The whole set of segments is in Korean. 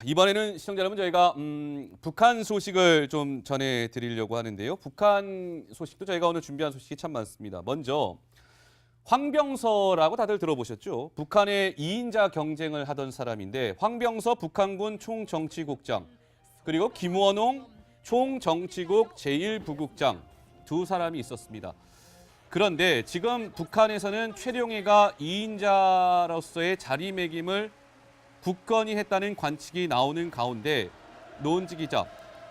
이번에는 시청자 여러분 저희가 북한 소식을 좀 전해드리려고 하는데요. 북한 소식도 저희가 오늘 준비한 소식이 참 많습니다. 먼저 황병서라고 다들 들어보셨죠? 북한의 2인자 경쟁을 하던 사람인데 황병서 북한군 총정치국장 그리고 김원홍 총정치국 제1부국장 두 사람이 있었습니다. 그런데 지금 북한에서는 최룡해가 2인자로서의 자리매김을 굳건히 했다는 관측이 나오는 가운데 노은지 기자,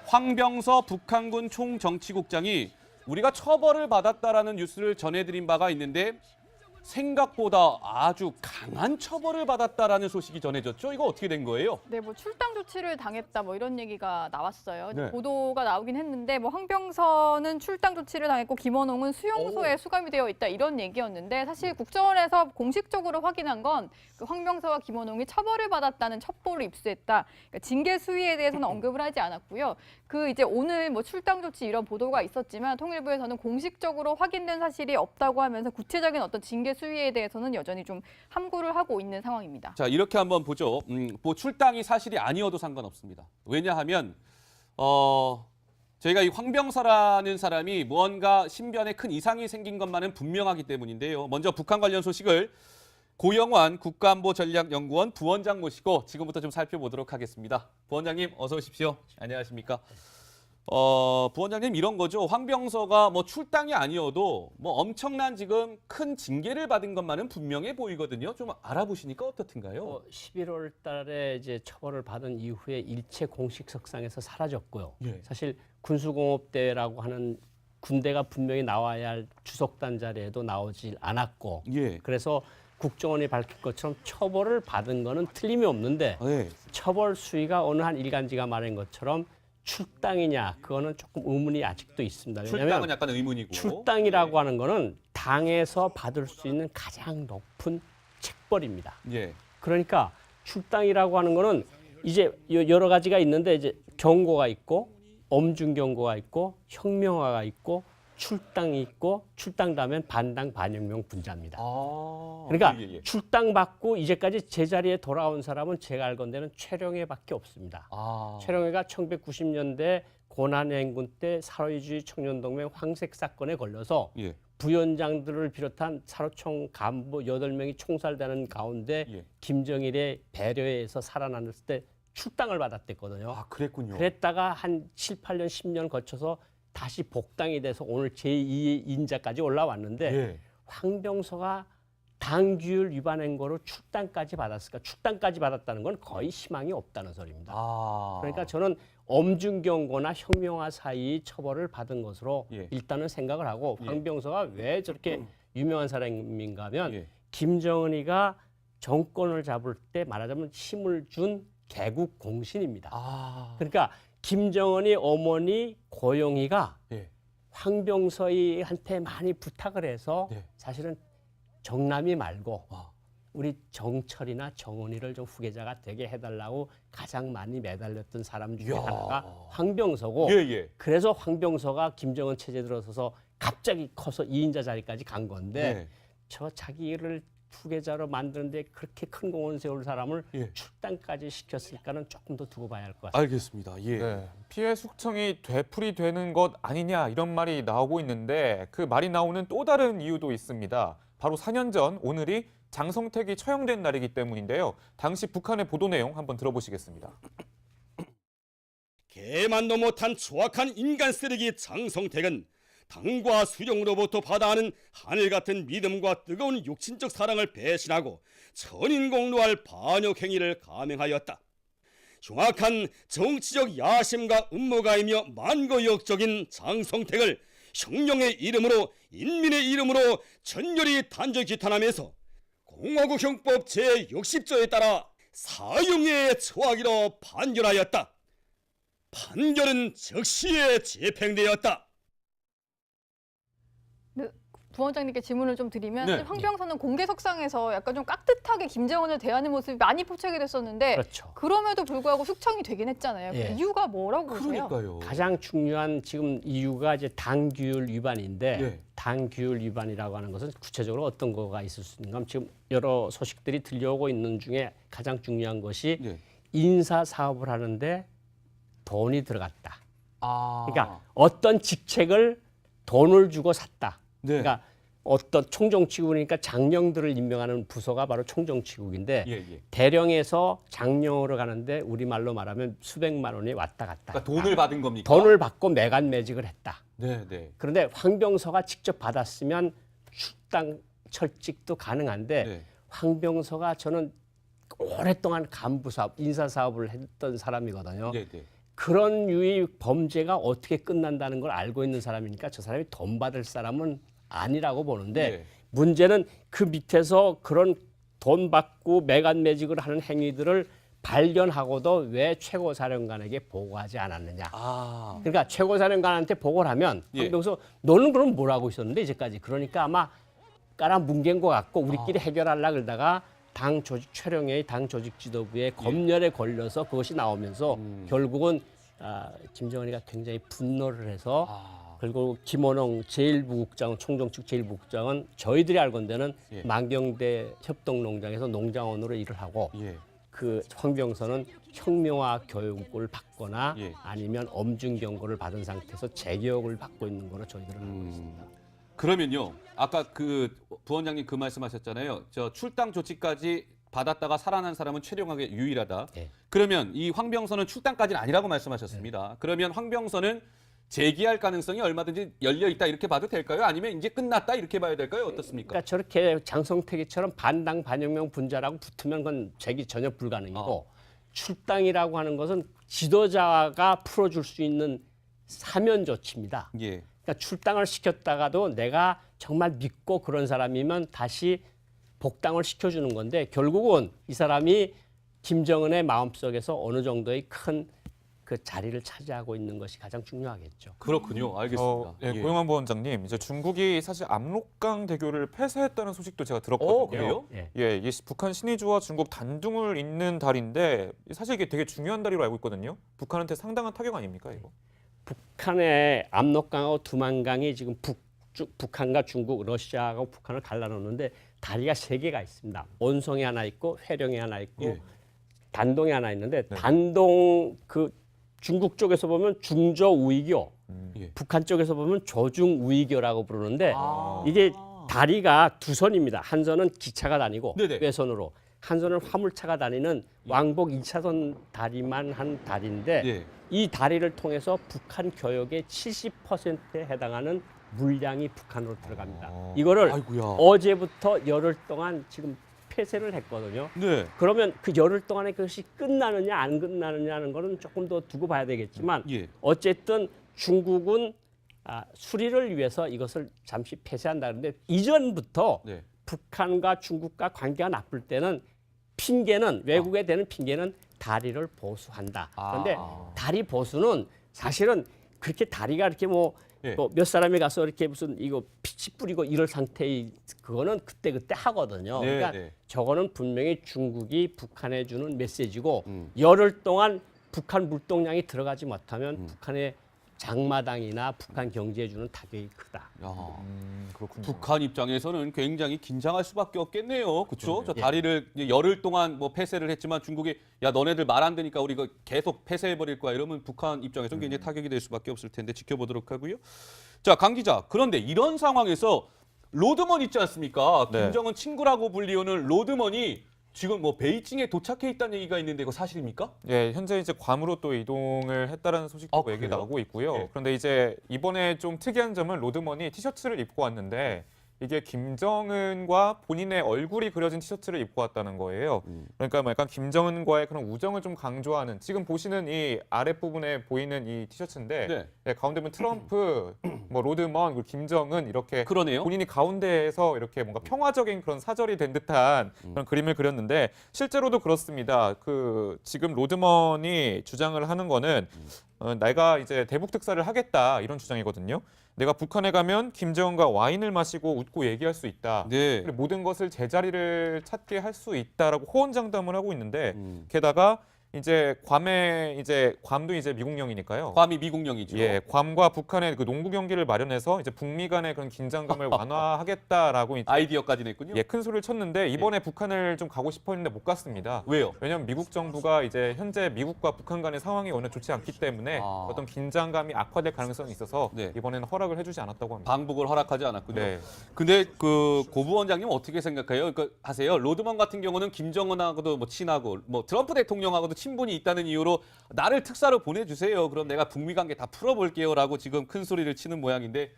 황병서 북한군 총정치국장이 우리가 처벌을 받았다라는 뉴스를 전해드린 바가 있는데 생각보다 아주 강한 처벌을 받았다라는 소식이 전해졌죠. 이거 어떻게 된 거예요? 네, 뭐 출당 조치를 당했다 뭐 이런 얘기가 나왔어요. 네. 보도가 나오긴 했는데 뭐 황병서는 출당 조치를 당했고 김원홍은 수용소에 수감이 되어 있다 이런 얘기였는데 사실 국정원에서 공식적으로 확인한 건 그 황병서와 김원홍이 처벌을 받았다는 첩보를 입수했다. 그러니까 징계 수위에 대해서는 언급을 하지 않았고요. 그 이제 오늘 뭐 출당 조치 이런 보도가 있었지만 통일부에서는 공식적으로 확인된 사실이 없다고 하면서 구체적인 어떤 징계 수위에 대해서는 여전히 좀 함구를 하고 있는 상황입니다. 자, 이렇게 한번 보죠. 뭐 출당이 사실이 아니어도 상관없습니다. 왜냐하면 저희가 이 황병서라는 사람이 무언가 신변에 큰 이상이 생긴 것만은 분명하기 때문인데요. 먼저 북한 관련 소식을 고영환 국가안보전략연구원 부원장 모시고 지금부터 좀 살펴보도록 하겠습니다. 부원장님 어서 오십시오. 안녕하십니까? 부원장님 이런 거죠. 황병서가 뭐 출당이 아니어도 뭐 엄청난 지금 큰 징계를 받은 것만은 분명해 보이거든요. 좀 알아보시니까 어떻든가요? 11월 달에 이제 처벌을 받은 이후에 일체 공식 석상에서 사라졌고요. 예. 사실 군수공업대라고 하는 군대가 분명히 나와야 할 주석단 자리에도 나오질 않았고 예. 그래서 국정원이 밝힌 것처럼 처벌을 받은 거는 틀림이 없는데 예. 처벌 수위가 어느 한 일간지가 말한 것처럼 출당이냐 그거는 조금 의문이 아직도 있습니다. 출당은 왜냐하면 약간 의문이고. 출당이라고 하는 거는 당에서 받을 수 있는 가장 높은 책벌입니다. 예. 그러니까 출당이라고 하는 거는 이제 여러 가지가 있는데 이제 경고가 있고 엄중 경고가 있고 혁명화가 있고 출당이 있고 출당하면 반당 반혁명 분자입니다. 그러니까 예. 출당받고 이제까지 제자리에 돌아온 사람은 제가 알건대는 최룡해밖에 없습니다. 최룡해가 1990년대 고난행군 때 사회주의 청년동맹 황색 사건에 걸려서 예. 부위원장들을 비롯한 사로총 간부 8명이 총살되는 가운데 예. 김정일의 배려에 의해서 살아났을 때 출당을 받았댔거든요. 아, 그랬군요. 그랬다가 한 7, 8년, 10년 거쳐서 다시 복당이 돼서 오늘 제2인자까지 올라왔는데 예. 황병서가 당규율 위반한 거로 출당까지 받았을까? 출당까지 받았다는 건 거의 희망이 없다는 소리입니다. 그러니까 저는 엄중경고나 혁명화 사이 처벌을 받은 것으로 예. 일단은 생각을 하고 황병서가 왜 저렇게 유명한 사람인가 하면 예. 김정은이가 정권을 잡을 때 말하자면 힘을 준 개국 공신입니다. 그러니까 김정은이 어머니 고영희가 예. 황병서한테 많이 부탁을 해서 네. 사실은 정남이 말고 우리 정철이나 정은이를 좀 후계자가 되게 해달라고 가장 많이 매달렸던 사람 중에 하나가 황병서고 예. 그래서 황병서가 김정은 체제 들어서서 갑자기 커서 2인자 자리까지 간 건데 네. 저 자기를 후계자로 만드는데 그렇게 큰 공헌 세울 사람을 예. 출당까지 시켰을까는 조금 더 두고 봐야 할 것 같습니다. 알겠습니다. 예. 네, 피해 숙청이 되풀이되는 것 아니냐 이런 말이 나오고 있는데 그 말이 나오는 또 다른 이유도 있습니다. 바로 4년 전 오늘이 장성택이 처형된 날이기 때문인데요. 당시 북한의 보도 내용 한번 들어보시겠습니다. 개만도 못한 추악한 인간 쓰레기 장성택은 당과 수령으로부터 받아하는 하늘 같은 믿음과 뜨거운 육신적 사랑을 배신하고 천인공노할 반역 행위를 감행하였다. 흉악한 정치적 야심과 음모가이며 만고역적인 장성택을 혁명의 이름으로 인민의 이름으로 전열히 단죄 기탄하면서 공화국 형법 제60조에 따라 사형에 처하기로 판결하였다. 판결은 즉시에 집행되었다. 부원장님께 질문을 좀 드리면 네. 황병서는 공개석상에서 약간 좀 깍듯하게 김정은을 대하는 모습이 많이 포착이 됐었는데 그렇죠. 그럼에도 불구하고 숙청이 되긴 했잖아요. 예. 그 이유가 뭐라고 보세요? 그러니까요. 가장 중요한 지금 이유가 이제 당규율 위반인데 예. 당규율 위반이라고 하는 것은 구체적으로 어떤 거가 있을 수 있는가 하면 지금 여러 소식들이 들려오고 있는 중에 가장 중요한 것이 예. 인사 사업을 하는데 돈이 들어갔다. 아. 그러니까 어떤 직책을 돈을 주고 샀다. 네. 그러니까 어떤 총정치국이니까 장령들을 임명하는 부서가 바로 총정치국인데 예, 예. 대령에서 장령으로 가는데 우리말로 말하면 수백만 원이 왔다 갔다. 그러니까 돈을 받은 겁니까? 돈을 받고 매간매직을 했다. 네, 네. 그런데 황병서가 직접 받았으면 출당 철직도 가능한데 네. 황병서가 저는 오랫동안 간부 사업, 인사 사업을 했던 사람이거든요. 네, 네. 그런 유의 범죄가 어떻게 끝난다는 걸 알고 있는 사람이니까 저 사람이 돈 받을 사람은 아니라고 보는데 네. 문제는 그 밑에서 그런 돈 받고 매간매직을 하는 행위들을 발견하고도 왜 최고사령관에게 보고하지 않았느냐. 아. 그러니까 최고사령관한테 보고를 하면 예. 황병서 너는 그럼 뭘 하고 있었는데 이제까지 그러니까 아마 깔아뭉갠 것 같고 우리끼리 해결하려고 그러다가 당 조직 촬영회의 당 조직 지도부의 검열에 걸려서 그것이 나오면서 결국은 김정은이가 굉장히 분노를 해서 그리고 김원홍 제1부국장 총정측 제1부국장은 저희들이 알건대는 예. 만경대 협동농장에서 농장원으로 일을 하고 예. 그 황병서는 혁명화 교육을 받거나 예. 아니면 엄중 경고를 받은 상태에서 재교육을 받고 있는 거로 저희들은 알고 있습니다. 그러면요. 아까 그 부원장님 그 말씀하셨잖아요. 저 출당 조치까지 받았다가 살아난 사람은 최령하게 유일하다. 예. 그러면 이 황병서는 출당까지는 아니라고 말씀하셨습니다. 그러면 황병서는 재기할 가능성이 얼마든지 열려 있다 이렇게 봐도 될까요? 아니면 이제 끝났다 이렇게 봐야 될까요? 어떻습니까? 그러니까 저렇게 장성택이처럼 반당 반혁명 분자라고 붙으면 그건 재기 전혀 불가능이고 출당이라고 하는 것은 지도자가 풀어줄 수 있는 사면 조치입니다. 예. 그러니까 출당을 시켰다가도 내가 정말 믿고 그런 사람이면 다시 복당을 시켜주는 건데 결국은 이 사람이 김정은의 마음속에서 어느 정도의 큰 그 자리를 차지하고 있는 것이 가장 중요하겠죠. 그렇군요. 알겠습니다. 예, 고영환 부원장님, 이제 중국이 사실 압록강 대교를 폐쇄했다는 소식도 제가 들었거든요. 그래요? 예. 예, 이게 북한 신의주와 중국 단둥을 잇는 다리인데 사실 이게 되게 중요한 다리로 알고 있거든요. 북한한테 상당한 타격 아닙니까 이거? 북한의 압록강하고 두만강이 지금 북한과 중국, 러시아하고 북한을 갈라놓는데 다리가 3개가 있습니다. 온송이 하나 있고 회령이 하나 있고 예. 단동이 하나 있는데 단동 그 중국 쪽에서 보면 중저우이교, 예. 북한 쪽에서 보면 조중우이교라고 부르는데 아. 이게 다리가 두 선입니다. 한 선은 기차가 다니고 네네. 외선으로, 한 선은 화물차가 다니는 왕복 2차선 다리만 한 다리인데 예. 이 다리를 통해서 북한 교역의 70%에 해당하는 물량이 북한으로 들어갑니다. 이거를 아이고야. 어제부터 열흘 동안 지금 폐쇄를 했거든요. 네. 그러면 그 열흘 동안에 그것이 끝나느냐 안 끝나느냐는 거는 조금 더 두고 봐야 되겠지만 예. 어쨌든 중국은 수리를 위해서 이것을 잠시 폐쇄한다는데 이전부터 네. 북한과 중국과 관계가 나쁠 때는 핑계는 외국에 대는 핑계는 다리를 보수한다. 그런데 다리 보수는 사실은 그렇게 다리가 이렇게 뭐 예. 몇 사람이 가서 이렇게 무슨 이거 피치 뿌리고 이럴 상태의 그거는 그때 하거든요. 네, 그러니까 네. 저거는 분명히 중국이 북한에 주는 메시지고 열흘 동안 북한 물동량이 들어가지 못하면 북한의 장마당이나 북한 경제에 주는 타격이 크다. 야. 그렇군요. 북한 입장에서는 굉장히 긴장할 수밖에 없겠네요. 그렇죠? 저 다리를 이제 열흘 동안 뭐 폐쇄를 했지만 중국이 야 너네들 말 안 되니까 우리가 계속 폐쇄해 버릴 거야 이러면 북한 입장에서는 굉장히 타격이 될 수밖에 없을 텐데 지켜보도록 하고요. 자, 강 기자. 그런데 이런 상황에서 로드먼 있지 않습니까? 네. 김정은 친구라고 불리우는 로드먼이 지금 뭐 베이징에 도착해 있다는 얘기가 있는데 이거 사실입니까? 예, 현재 이제 괌으로 또 이동을 했다라는 소식도 아, 얘기 그래요? 나오고 있고요. 예. 그런데 이제 이번에 좀 특이한 점은 로드먼이 티셔츠를 입고 왔는데 이게 김정은과 본인의 얼굴이 그려진 티셔츠를 입고 왔다는 거예요. 그러니까 뭐 약간 김정은과의 그런 우정을 좀 강조하는 지금 보시는 이 아랫부분에 보이는 이 티셔츠인데 네. 예, 가운데 보면 트럼프, 뭐 로드먼, 그리고 김정은 이렇게 그러네요. 본인이 가운데에서 이렇게 뭔가 평화적인 그런 사절이 된 듯한 그런 그림을 그렸는데 실제로도 그렇습니다. 그 지금 로드먼이 주장을 하는 거는 내가 이제 대북 특사를 하겠다 이런 주장이거든요. 내가 북한에 가면 김정은과 와인을 마시고 웃고 얘기할 수 있다. 네. 그리고 모든 것을 제자리를 찾게 할 수 있다라고 호언장담을 하고 있는데 음. 게다가 이제 괌도 이제 미국령이니까요. 괌이 미국령이죠. 예, 괌과 북한의 그 농구 경기를 마련해서 이제 북미 간의 그런 긴장감을 완화하겠다라고 이제 아이디어까지 냈군요. 큰 소리를 쳤는데 이번에 북한을 좀 가고 싶었는데 못 갔습니다. 왜요? 왜냐하면 미국 정부가 이제 현재 미국과 북한 간의 상황이 워낙 좋지 않기 때문에 어떤 긴장감이 악화될 가능성이 있어서 네. 이번에는 허락을 해주지 않았다고 합니다. 방북을 허락하지 않았군요. 네. 근데 그 고부원장님 어떻게 생각해요? 그러니까 하세요. 로드먼 같은 경우는 김정은하고도 뭐 친하고 뭐 트럼프 대통령하고도 친분이 있다는 이유로 나를 특사로 보내주세요. 그럼 내가 북미 관계 다 풀어볼게요라고 지금 큰 소리를 치는 모양인데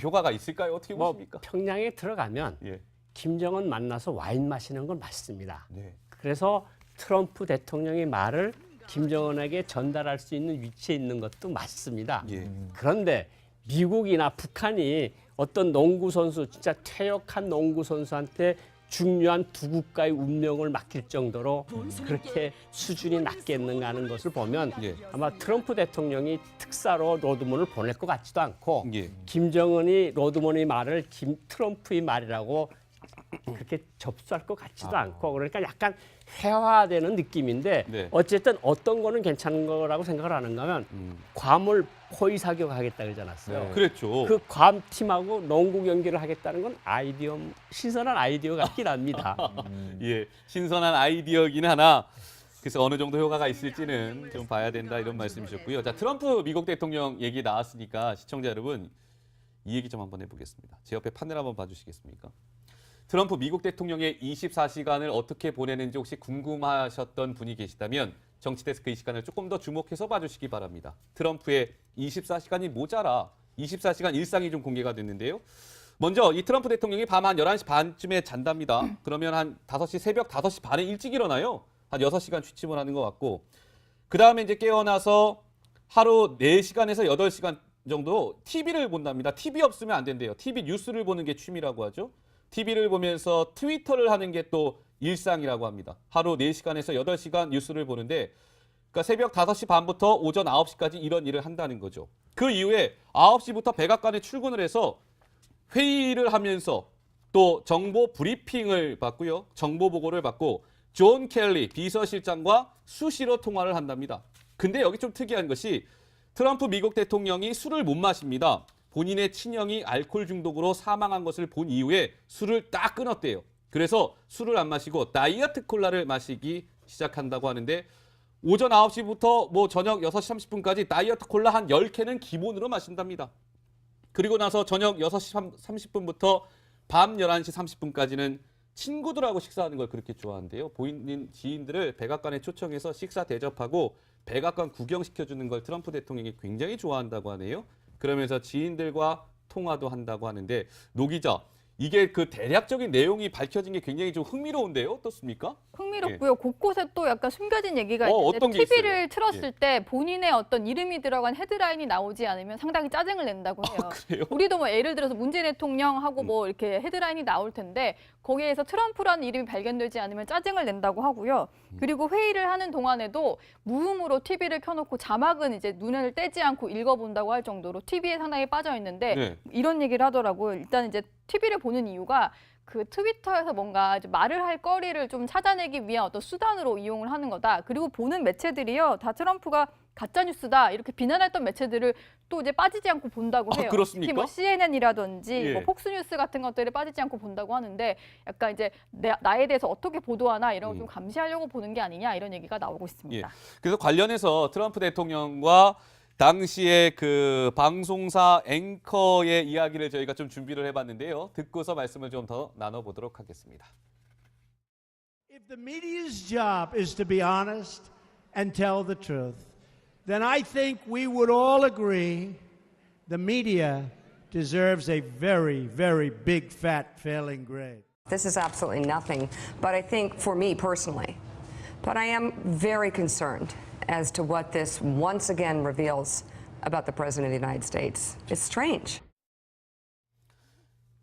효과가 있을까요? 어떻게 뭐 보십니까? 평양에 들어가면 예. 김정은 만나서 와인 마시는 건 맞습니다. 네. 그래서 트럼프 대통령의 말을 김정은에게 전달할 수 있는 위치에 있는 것도 맞습니다. 예. 그런데 미국이나 북한이 어떤 농구 선수, 진짜 퇴역한 농구 선수한테 중요한 두 국가의 운명을 맡길 정도로 그렇게 수준이 낮겠는가 하는 것을 보면 예. 아마 트럼프 대통령이 특사로 로드먼을 보낼 것 같지도 않고 예. 김정은이 로드먼의 말을 트럼프의 말이라고 그렇게 접수할 것 같지도 않고 그러니까 약간 회화되는 느낌인데 네. 어쨌든 어떤 거는 괜찮은 거라고 생각을 하는가 하면 괌을 포위 사격하겠다 그러지 않았어요. 그랬죠. 그 괌 팀하고 농구 경기를 하겠다는 건 신선한 아이디어 같긴 합니다. 예, 신선한 아이디어긴 하나 그래서 어느 정도 효과가 있을지는 좀 봐야 된다 이런 말씀이셨고요. 자, 트럼프 미국 대통령 얘기 나왔으니까 시청자 여러분 이 얘기 좀 한번 해보겠습니다. 제 옆에 판넬 한번 봐주시겠습니까? 트럼프 미국 대통령의 24시간을 어떻게 보내는지 혹시 궁금하셨던 분이 계시다면 정치데스크 이 시간을 조금 더 주목해서 봐주시기 바랍니다. 트럼프의 24시간이 모자라 24시간 일상이 좀 공개가 됐는데요. 먼저 이 트럼프 대통령이 밤 한 11시 반쯤에 잔답니다. 그러면 한 5시 새벽 5시 반에 일찍 일어나요. 한 6시간 취침을 하는 것 같고 그 다음에 이제 깨어나서 하루 4시간에서 8시간 정도 TV를 본답니다. TV 없으면 안 된대요. TV 뉴스를 보는 게 취미라고 하죠. TV를 보면서 트위터를 하는 게 또 일상이라고 합니다. 하루 4시간에서 8시간 뉴스를 보는데 그러니까 새벽 5시 반부터 오전 9시까지 이런 일을 한다는 거죠. 그 이후에 9시부터 백악관에 출근을 해서 회의를 하면서 또 정보 브리핑을 받고요. 정보 보고를 받고 존 켈리 비서실장과 수시로 통화를 한답니다. 근데 여기 좀 특이한 것이 트럼프 미국 대통령이 술을 못 마십니다. 본인의 친형이 알코올 중독으로 사망한 것을 본 이후에 술을 딱 끊었대요. 그래서 술을 안 마시고 다이어트 콜라를 마시기 시작한다고 하는데 오전 9시부터 뭐 저녁 6시 30분까지 다이어트 콜라 한 10캔은 기본으로 마신답니다. 그리고 나서 저녁 6시 30분부터 밤 11시 30분까지는 친구들하고 식사하는 걸 그렇게 좋아한대요. 본인 지인들을 백악관에 초청해서 식사 대접하고 백악관 구경시켜주는 걸 트럼프 대통령이 굉장히 좋아한다고 하네요. 그러면서 지인들과 통화도 한다고 하는데 노 기자, 이게 그 대략적인 내용이 밝혀진 게 굉장히 좀 흥미로운데요. 어떻습니까? 흥미롭고요. 곳곳에 또 약간 숨겨진 얘기가 있는데 어떤 게 TV를 있어요? 틀었을 때 본인의 어떤 이름이 들어간 헤드라인이 나오지 않으면 상당히 짜증을 낸다고 해요. 그래요? 우리도 뭐 예를 들어서 문재인 대통령하고 뭐 이렇게 헤드라인이 나올 텐데 거기에서 트럼프라는 이름이 발견되지 않으면 짜증을 낸다고 하고요. 그리고 회의를 하는 동안에도 무음으로 TV를 켜놓고 자막은 이제 눈을 떼지 않고 읽어본다고 할 정도로 TV에 상당히 빠져 있는데 네. 이런 얘기를 하더라고요. 일단 이제 TV를 보는 이유가 그 트위터에서 뭔가 이제 말을 할 거리를 좀 찾아내기 위한 어떤 수단으로 이용을 하는 거다. 그리고 보는 매체들이요, 다 트럼프가 가짜 뉴스다 이렇게 비난했던 매체들을 또 이제 빠지지 않고 본다고 해요. 그렇습니까? 특히 뭐 CNN이라든지 예. 뭐 폭스뉴스 같은 것들을 빠지지 않고 본다고 하는데 약간 이제 나에 대해서 어떻게 보도하나 이런 걸 좀 감시하려고 보는 게 아니냐 이런 얘기가 나오고 있습니다. 예. 그래서 관련해서 트럼프 대통령과 당시에 그 방송사 앵커의 이야기를 저희가 좀 준비를 해봤는데요. 듣고서 말씀을 좀 더 나눠보도록 하겠습니다. If the media's job is to be honest and tell the truth, then I think we would all agree the media deserves a very, very big, fat failing grade. This is absolutely nothing, but I think for me personally, but I am very concerned as to what this once again reveals about the President of the United States. It's strange.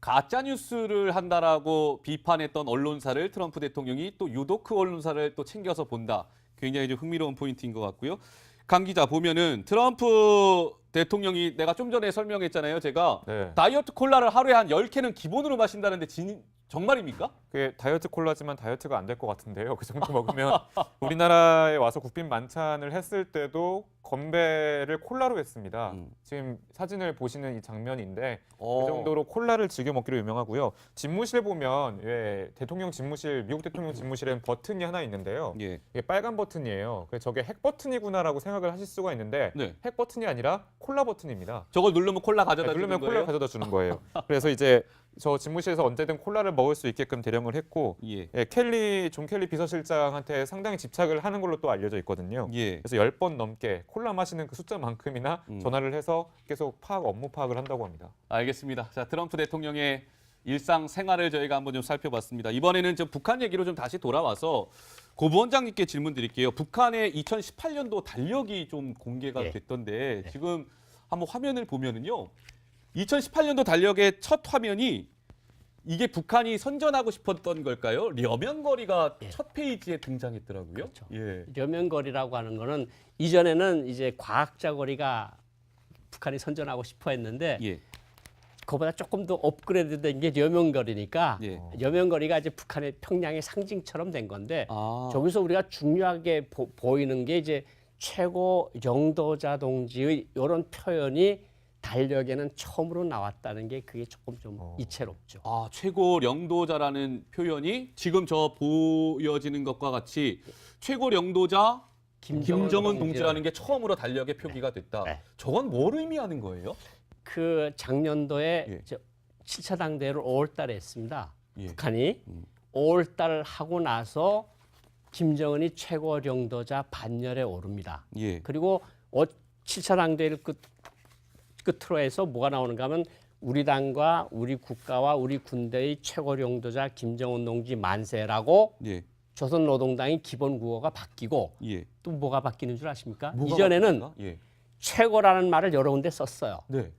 가짜 뉴스를 한다라고 비판했던 언론사를 트럼프 대통령이 또 유독 그 언론사를 또 챙겨서 본다. 굉장히 좀 흥미로운 포인트인 것 같고요. 강 기자 보면은 트럼프 대통령이 내가 좀 전에 설명했잖아요. 제가 네. 다이어트 콜라를 하루에 한 10캔은 기본으로 마신다는데 정말입니까? 그게 다이어트 콜라지만 다이어트가 안 될 것 같은데요. 그 정도 먹으면 우리나라에 와서 국빈 만찬을 했을 때도 건배를 콜라로 했습니다. 지금 사진을 보시는 이 장면인데 그 정도로 콜라를 즐겨 먹기로 유명하고요. 집무실 보면 왜 대통령 집무실, 미국 대통령 집무실엔 버튼이 하나 있는데요. 예. 이게 빨간 버튼이에요. 그래서 저게 핵 버튼이구나라고 생각을 하실 수가 있는데 네. 핵 버튼이 아니라 콜라 버튼입니다. 저걸 누르면 콜라 가져다 주는 누르면 거예요? 콜라 가져다 주는 거예요. 그래서 이제 저 집무실에서 언제든 콜라를 먹을 수 있게끔 대령을 했고 예. 존 켈리 비서실장한테 상당히 집착을 하는 걸로 또 알려져 있거든요. 예. 그래서 10번 넘게 콜라 마시는 그 숫자만큼이나 전화를 해서 계속 업무 파악을 한다고 합니다. 알겠습니다. 자, 트럼프 대통령의 일상 생활을 저희가 한번 좀 살펴봤습니다. 이번에는 좀 북한 얘기로 좀 다시 돌아와서 고 부원장님께 질문 드릴게요. 북한의 2018년도 달력이 좀 공개가 예. 됐던데 지금 한번 화면을 보면은요. 2018년도 달력의 첫 화면이 이게 북한이 선전하고 싶었던 걸까요? 려명거리가 예. 첫 페이지에 등장했더라고요. 그렇죠. 예. 려명거리라고 하는 거는 이전에는 이제 과학자 거리가 북한이 선전하고 싶어 했는데 예. 그보다 조금 더 업그레이드된 게 려명거리니까 예. 려명거리가 이제 북한의 평양의 상징처럼 된 건데 아. 저기서 우리가 중요하게 보이는 게 이제 최고 영도자 동지의 이런 표현이 달력에는 처음으로 나왔다는 게 그게 조금 좀 이채롭죠. 아, 최고 령도자라는 표현이 지금 저 보여지는 것과 같이 최고 령도자 김정은 동지라는 게 처음으로 달력에 표기가 됐다. 네. 저건 뭘 의미하는 거예요? 그 작년도에 예. 7차 당대회를 5월 달에 했습니다. 예. 북한이 5월 달 하고 나서 김정은이 최고 령도자 반열에 오릅니다. 예. 그리고 7차 당대회를 끝으로 해서 뭐가 나오는가 하면 우리 당과 우리 국가와 우리 군대의 최고 령도자 김정은 동지 만세라고 예. 조선노동당의 기본 구호가 바뀌고 예. 또 뭐가 바뀌는 줄 아십니까? 뭐가 이전에는 바뀌었나? 예. 최고라는 말을 여러 군데 썼어요. 네.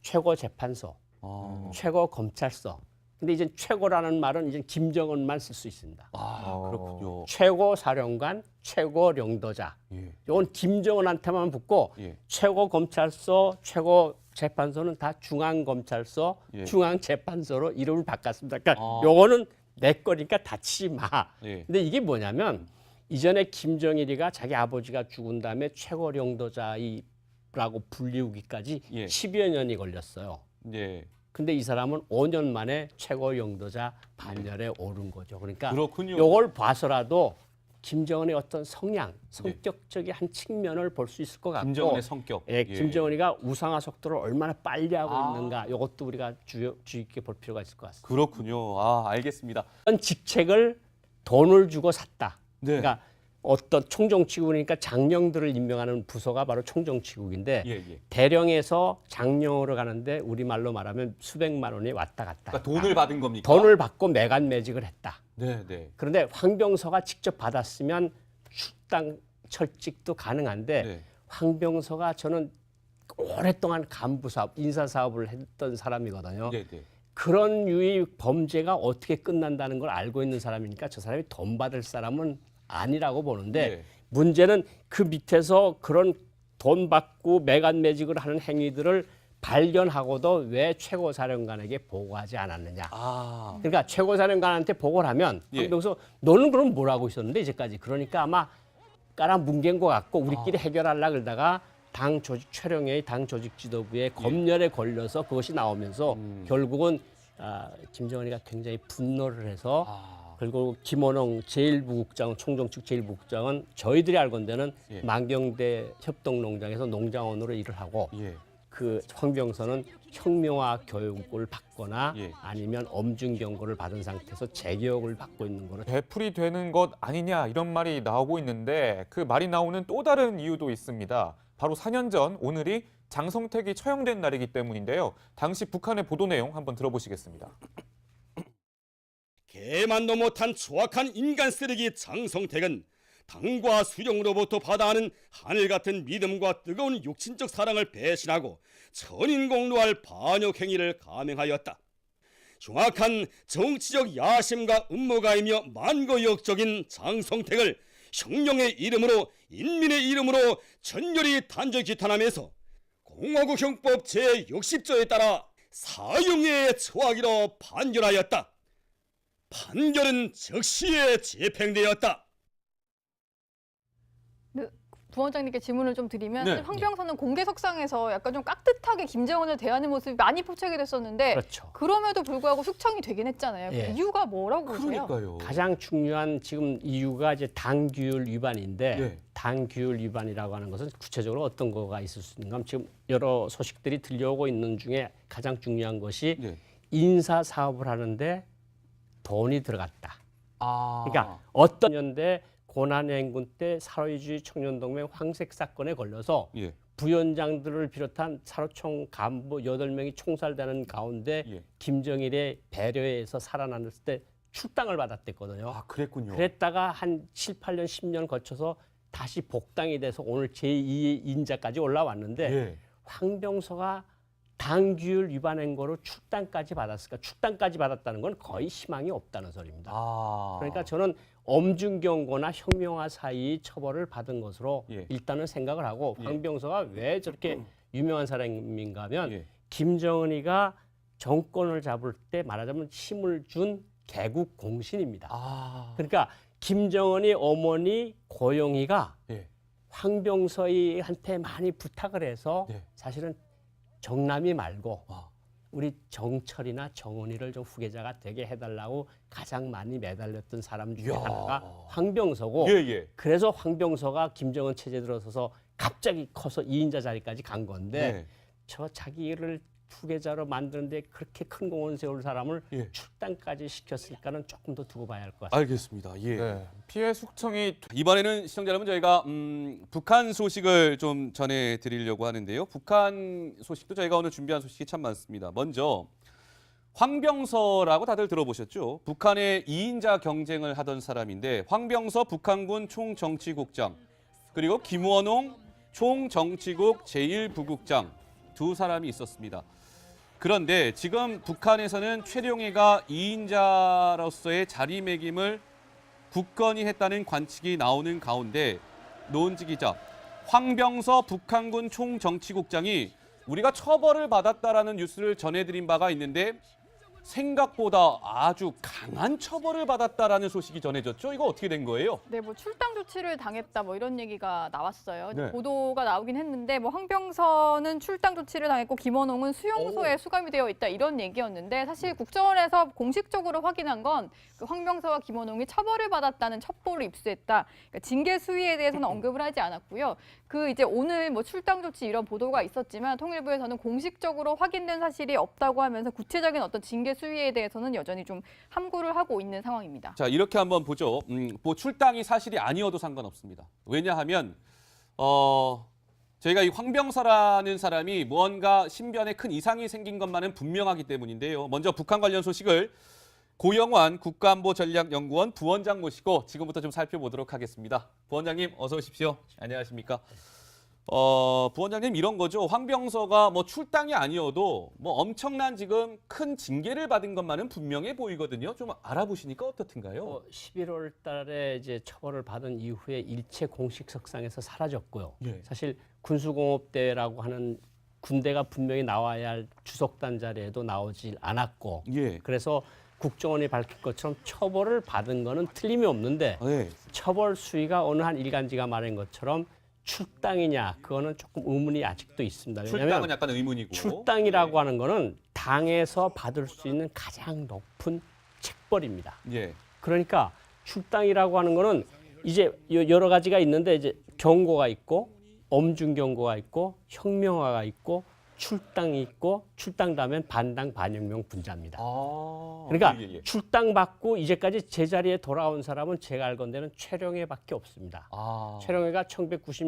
최고 재판소, 아. 최고 검찰서. 근데 이제 최고라는 말은 이제 김정은만 쓸 수 있습니다. 아, 그렇군요. 최고 사령관, 최고 령도자. 예. 이건 김정은한테만 붙고 예. 최고 검찰서, 최고 재판소는 다 중앙검찰서, 예. 중앙재판소로 이름을 바꿨습니다. 그러니까 아. 요거는 내 거니까 다치지 마. 예. 근데 이게 뭐냐면 이전에 김정일이가 자기 아버지가 죽은 다음에 최고 령도자라고 불리우기까지 예. 10여 년이 걸렸어요. 예. 근데 이 사람은 5년 만에 최고 영도자 반열에 오른 거죠. 그러니까 그렇군요. 이걸 봐서라도 김정은의 어떤 성향, 성격적인 한 측면을 볼 수 있을 것 같고 김정은의 성격. 예, 김정은이가 우상화 속도를 얼마나 빨리 하고 아. 있는가 이것도 우리가 주의 깊게 볼 필요가 있을 것 같습니다. 그렇군요. 아, 알겠습니다. 어떤 직책을 돈을 주고 샀다. 네. 그러니까 어떤 총정치국이니까 장령들을 임명하는 부서가 바로 총정치국인데 예, 예. 대령에서 장령으로 가는데 우리말로 말하면 수백만 원이 왔다 갔다. 그러니까 돈을 받은 겁니까? 돈을 받고 매간매직을 했다. 네, 네. 그런데 황병서가 직접 받았으면 출당 철직도 가능한데 네. 황병서가 저는 오랫동안 간부 사업, 인사 사업을 했던 사람이거든요. 네, 네. 그런 유의 범죄가 어떻게 끝난다는 걸 알고 있는 사람이니까 저 사람이 돈 받을 사람은 아니라고 보는데 네. 문제는 그 밑에서 그런 돈 받고 매간매직을 하는 행위들을 발견하고도 왜 최고사령관에게 보고하지 않았느냐. 아. 그러니까 최고사령관한테 보고를 하면 예. 황병서 너는 그럼 뭘 하고 있었는데 이제까지. 그러니까 아마 깔아뭉갠 것 같고 우리끼리 해결하려고 그러다가 당 조직 촬영회의 당 조직 지도부의 검열에 걸려서 그것이 나오면서 결국은 김정은이가 굉장히 분노를 해서 그리고 김원홍 제1부국장, 총정측 제1부국장은 저희들이 알건대는 예. 만경대 협동농장에서 농장원으로 일을 하고 예. 그 황병서는 혁명화 교육을 받거나 예. 아니면 엄중 경고를 받은 상태에서 재교육을 받고 있는 거는 되풀이 되는 것 아니냐 이런 말이 나오고 있는데 그 말이 나오는 또 다른 이유도 있습니다. 바로 4년 전 오늘이 장성택이 처형된 날이기 때문인데요. 당시 북한의 보도 내용 한번 들어보시겠습니다. 개만도 못한 추악한 인간 쓰레기 장성택은 당과 수령으로부터 받아하는 하늘 같은 믿음과 뜨거운 육신적 사랑을 배신하고 천인공노할 반역 행위를 감행하였다. 흉악한 정치적 야심과 음모가이며 만고역적인 장성택을 혁명의 이름으로 인민의 이름으로 전열히 단죄 규탄하면서 공화국 형법 제60조에 따라 사형에 처하기로 판결하였다. 판결은 즉시에 집행되었다. 네, 부원장님께 질문을 좀 드리면 네. 사실 황병서는 공개석상에서 약간 좀 깍듯하게 김정은을 대하는 모습이 많이 포착이 됐었는데 그렇죠. 그럼에도 불구하고 숙청이 되긴 했잖아요. 그 예. 이유가 뭐라고 보세요? 그러니까요. 가장 중요한 지금 이유가 이제 당 규율 위반인데 예. 당 규율 위반이라고 하는 것은 구체적으로 어떤 거가 있을 수 있는가 하면 지금 여러 소식들이 들려오고 있는 중에 가장 중요한 것이 예. 인사 사업을 하는데 돈이 들어갔다. 아. 그러니까 어떤 년대 고난행군 때 사회주의 청년동맹 황색 사건에 걸려서 예. 부위원장들을 비롯한 사로총 간부 8명이 총살되는 가운데 예. 김정일의 배려에서 살아났을 때 출당을 받았댔거든요. 아, 그랬군요. 그랬다가 한 7, 8년, 10년 거쳐서 다시 복당이 돼서 오늘 제2의 인자까지 올라왔는데 예. 황병서가 당규율 위반한 거로 출당까지 받았을까? 출당까지 받았다는 건 거의 희망이 없다는 소리입니다. 아. 그러니까 저는 엄중경고나 혁명화 사이 처벌을 받은 것으로 예. 일단은 생각을 하고 예. 황병서가 왜 저렇게 유명한 사람인가 하면 예. 김정은이가 정권을 잡을 때 말하자면 힘을 준 개국 공신입니다. 아. 그러니까 김정은이 어머니 고영희가 예. 황병서한테 많이 부탁을 해서 예. 사실은 정남이 말고 아. 우리 정철이나 정은이를 좀 후계자가 되게 해달라고 가장 많이 매달렸던 사람 중에 이야. 하나가 황병서고 예, 예. 그래서 황병서가 김정은 체제 들어서서 갑자기 커서 2인자 자리까지 간 건데 네. 저 자기를 후계자로 만드는데 그렇게 큰 공헌 세울 사람을 예. 출당까지 시켰을까는 조금 더 두고 봐야 할 것 같습니다. 알겠습니다. 예. 네, 피해 숙청이 이번에는 시청자 여러분 저희가 북한 소식을 좀 전해드리려고 하는데요. 북한 소식도 저희가 오늘 준비한 소식이 참 많습니다. 먼저 황병서라고 다들 들어보셨죠? 북한의 2인자 경쟁을 하던 사람인데 황병서 북한군 총정치국장 그리고 김원홍 총정치국 제1부국장 두 사람이 있었습니다. 그런데 지금 북한에서는 최룡해가 2인자로서의 자리매김을 굳건히 했다는 관측이 나오는 가운데 노은지 기자, 황병서 북한군 총정치국장이 우리가 처벌을 받았다라는 뉴스를 전해드린 바가 있는데 생각보다 아주 강한 처벌을 받았다라는 소식이 전해졌죠. 이거 어떻게 된 거예요? 네, 뭐 출당 조치를 당했다 뭐 이런 얘기가 나왔어요. 네. 보도가 나오긴 했는데 뭐 황병서는 출당 조치를 당했고 김원홍은 수용소에 수감이 되어 있다 이런 얘기였는데 사실 국정원에서 공식적으로 확인한 건 그 황병서와 김원홍이 처벌을 받았다는 첩보를 입수했다. 그러니까 징계 수위에 대해서는 언급을 하지 않았고요. 그 이제 오늘 뭐 출당 조치 이런 보도가 있었지만 통일부에서는 공식적으로 확인된 사실이 없다고 하면서 구체적인 어떤 징계 수위에 대해서는 여전히 좀 함구를 하고 있는 상황입니다. 자, 이렇게 한번 보죠. 뭐 출당이 사실이 아니어도 상관없습니다. 왜냐하면 저희가 이 황병서라는 사람이 무언가 신변에 큰 이상이 생긴 것만은 분명하기 때문인데요. 먼저 북한 관련 소식을 고영환 국가안보전략연구원 부원장 모시고 지금부터 좀 살펴보도록 하겠습니다. 부원장님 어서 오십시오. 안녕하십니까? 부원장님 이런 거죠. 황병서가 뭐 출당이 아니어도 뭐 엄청난 지금 큰 징계를 받은 것만은 분명해 보이거든요. 좀 알아보시니까 어떻든가요? 11월 달에 이제 처벌을 받은 이후에 일체 공식 석상에서 사라졌고요. 예. 사실 군수공업대라고 하는 군대가 분명히 나와야 할 주석단 자리에도 나오질 않았고 예. 그래서 국정원이 밝힌 것처럼 처벌을 받은 거는 틀림이 없는데 네. 처벌 수위가 어느 한 일간지가 말한 것처럼 출당이냐 그거는 조금 의문이 아직도 있습니다. 출당은 왜냐하면 약간 의문이고. 출당이라고 하는 거는 당에서 받을 수 있는 가장 높은 책벌입니다. 예. 그러니까 출당이라고 하는 거는 이제 여러 가지가 있는데 이제 경고가 있고 엄중 경고가 있고 혁명화가 있고 출당이 있고 출당하면 반당 반혁명 분자입니다. 아. 그러니까 예, 예. 출당 받고 이제까지 제자리에 돌아온 사람은 제가 알건대는 최룡해밖에 없습니다. 아. 최룡해가 1990